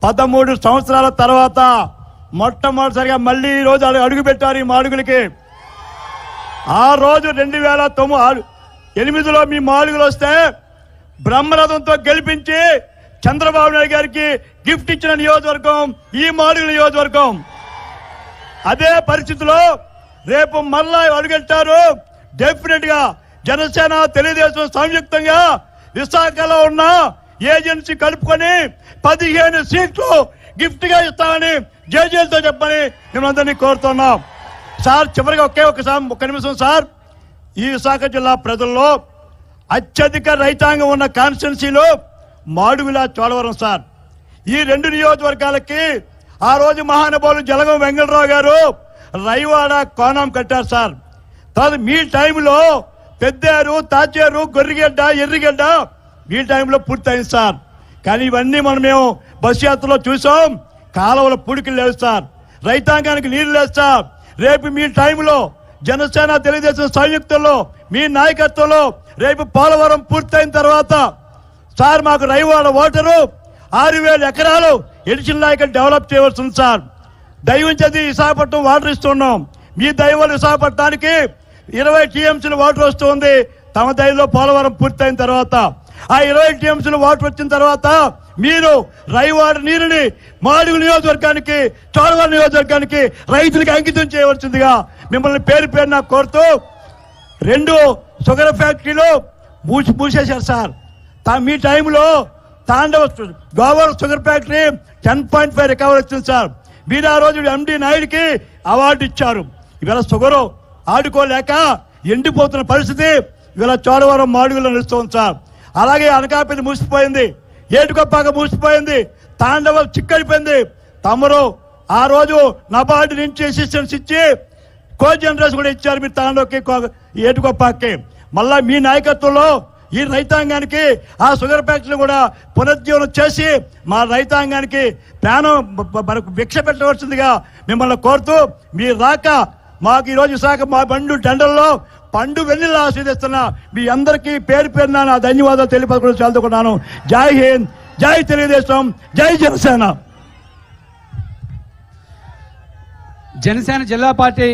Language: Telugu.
13 సంవత్సరాల తర్వాత మొట్టమొదటిసారిగా మళ్ళీ ఈ రోజు అడుగు పెట్టారు ఈ మాడుగులకి. ఆ రోజు 2008లో మీ మాడుగులు వస్తే బ్రహ్మరథంతో గెలిపించి చంద్రబాబు నాయుడు గారికి గిఫ్ట్ ఇచ్చిన నియోజకవర్గం ఈ మాడుగుల నియోజకవర్గం. అదే పరిస్థితిలో రేపు మళ్ళా అడుగెట్టారు. డెఫినెట్ గా జనసేన తెలుగుదేశం సంయుక్తంగా విశాఖలో ఉన్న ఏజెన్సీ కలుపుకొని 15 సీట్లు గిఫ్ట్ గా ఇస్తామని జేజేలతో చెప్పని మేమందరినీ కోరుతున్నాం. సార్ చివరిగా ఒక్క నిమిషం సార్, ఈ విశాఖ జిల్లా ప్రజల్లో అత్యధిక రైతాంగం ఉన్న కాన్స్టిట్యున్సీలో మాడుగుల చోడవరం సార్. ఈ 2 నియోజకవర్గాలకి ఆ రోజు మహానుభావులు జలగం వెంకటరావు గారు రైవాడ కోణం కట్టారు సార్. తర్వాత మీ టైంలో పెద్దారు, తాచేరు, గొర్రెగడ్డ, ఎర్రిగడ్డ మీ టైంలో పూర్తయింది సార్. కానీ ఇవన్నీ మేము బస్సు యాత్రలో చూసాం. కాలువల పూడికలు లేవు సార్, రైతాంగానికి నీళ్లు లేదు సార్. రేపు మీ టైంలో జనసేన తెలుగుదేశం సంయుక్తంలో మీ నాయకత్వంలో రేపు పోలవరం పూర్తయిన తర్వాత సార్ మాకు రైవాడ ఓటరు 6,000 ఎకరాలు ఎడిషన్ లాగా డెవలప్ చేయవలసి ఉంది సార్. దయవుంచి విశాఖపట్నం వాటర్ ఇస్తున్నాం. మీ దయవల్ల విశాఖపట్నానికి 20 టీఎంసీలు వాటర్ వస్తుంది. తమ దయలో పోలవరం పూర్తయిన తర్వాత ఆ 20 టీఎంసీలు వాటర్ వచ్చిన తర్వాత మీరు రైవాడ నీరుని మాడుగు నియోజకవర్గానికి, చోడవరం నియోజకవర్గానికి రైతులకు అంకితం చేయవలసిందిగా మిమ్మల్ని పేరు పేరున కోరుతూ 2 షుగర్ ఫ్యాక్టరీలు మూసేశారు సార్. మీ టైంలో తాండవ గోవర్ షుగర్ ఫ్యాక్టరీ 10.5 రికవర్ వచ్చింది సార్. మీరు ఆ రోజు ఎండి నాయుడికి అవార్డు ఇచ్చారు. ఇవాళ షుగరు ఆడుకోలేక ఎండిపోతున్న పరిస్థితి ఇవాళ చోడవరం మాడుగులో నిలుస్తుంది సార్. అలాగే అనకాపల్లి మూసిపోయింది, ఏటుకొప్పాక మూసిపోయింది, తాండవ చిక్కడిపోయింది. తమరు ఆ రోజు నబార్డు నుంచి అసిస్టెన్స్ ఇచ్చి కో జనరేషన్ కూడా ఇచ్చారు మీరు తాండవకి, ఏటుకొప్పాకి. మళ్ళా మీ నాయకత్వంలో ఈ రైతాంగానికి ఆ షుగర్ ఫ్యాక్టరీ కూడా పునరుజ్జీవనం చేసి మా రైతాంగానికి ప్రాణం మనకు భిక్ష పెట్టవలసిందిగా మిమ్మల్ని కోరుతూ, మీరు రాక మాకు ఈరోజు విశాఖ మా బండు టెండర్లో పండు వెన్నెల ఆస్వాదిస్తున్నా మీ అందరికీ పేరు పేరున నా ధన్యవాదాలు తెలియపరచడం చాలుతున్నాను. జై హింద్, జై తెలుగుదేశం, జై జనసేన. జనసేన జిల్లా పార్టీ